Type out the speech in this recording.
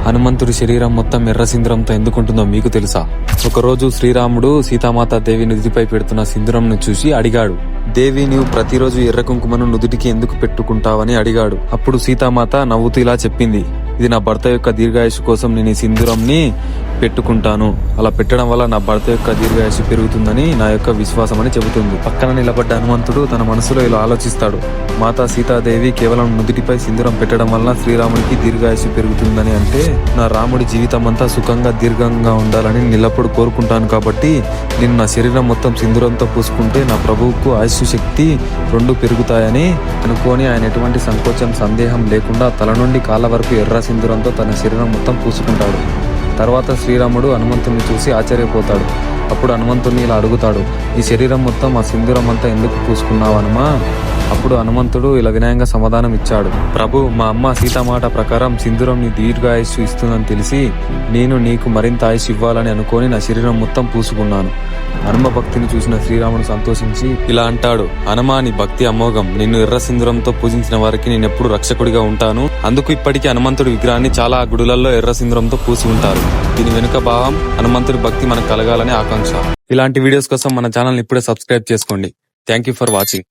హనుమంతుడి శరీరం మొత్తం ఎర్ర సింధూరంతో ఎందుకుంటుందో మీకు తెలుసా? ఒకరోజు శ్రీరాముడు సీతామాత దేవి నుదిటిపై పెడుతున్న సింధూరంను చూసి అడిగాడు. దేవి, నీవు ప్రతిరోజు ఎర్ర కుంకుమను నుదుటికి ఎందుకు పెట్టుకుంటావని అడిగాడు. అప్పుడు సీతామాత నవ్వుతూ ఇలా చెప్పింది, ఇది నా భర్త యొక్క దీర్ఘాయుషు కోసం నేను ఈ సింధూరంని పెట్టుకుంటాను. అలా పెట్టడం వల్ల నా భర్త యొక్క దీర్ఘాయుషు పెరుగుతుందని నా యొక్క విశ్వాసం అని చెబుతుంది. పక్కన నిలబడ్డ హనుమంతుడు తన మనసులో ఇలా ఆలోచిస్తాడు. మాతా సీతాదేవి కేవలం నుదుటిపై సింధూరం పెట్టడం వల్ల శ్రీరాముడికి దీర్ఘాయుషు పెరుగుతుందని అంటే నా రాముడి జీవితం అంతా సుఖంగా దీర్ఘంగా ఉండాలని నిలప్పుడు కోరుకుంటాను. కాబట్టి నేను నా శరీరం మొత్తం సింధూరంతో పూసుకుంటే నా ప్రభువుకు ఆయుష్ శక్తి రెండు పెరుగుతాయని అనుకొని ఆయన ఎటువంటి సంకోచం సందేహం లేకుండా తల నుండి కాళ్ళ వరకు ఎర్ర సింధూరంతో తన శరీరం మొత్తం పూసుకుంటాడు. తర్వాత శ్రీరాముడు హనుమంతుడిని చూసి ఆశ్చర్యపోతాడు. అప్పుడు హనుమంతుడిని ఇలా అడుగుతాడు, ఈ శరీరం మొత్తం ఆ సింధూరం అంతా ఎందుకు పూసుకున్నావు హనుమా? అప్పుడు హనుమంతుడు ఇలా వినయంగా సమాధానం ఇచ్చాడు. ప్రభు, మా అమ్మ సీత మాట ప్రకారం సింధూరం నీ దీర్ఘాయుష్ ఇస్తుందని తెలిసి నేను నీకు మరింత ఆయుష్ ఇవ్వాలని అనుకొని నా శరీరం మొత్తం పూసుకున్నాను. హనుమ భక్తిని చూసిన శ్రీరాముడు సంతోషించి ఇలా అంటాడు, హనుమా, నీ భక్తి అమోఘం. నిన్ను ఎర్ర సింధూరంతో పూజించిన వారికి నేనెప్పుడు రక్షకుడిగా ఉంటాను. అందుకు ఇప్పటికీ హనుమంతుడి విగ్రహాన్ని చాలా గుడులలో ఎర్ర సింధూరంతో పూసి ఉంటారు. దీని వెనుక భావం హనుమంతుడి భక్తి మనకు కలగాలని ఆకాంక్ష. ఇలాంటి వీడియోస్ కోసం మన ఛానల్ ఇప్పుడే సబ్స్క్రైబ్ చేసుకోండి. Thank you for watching.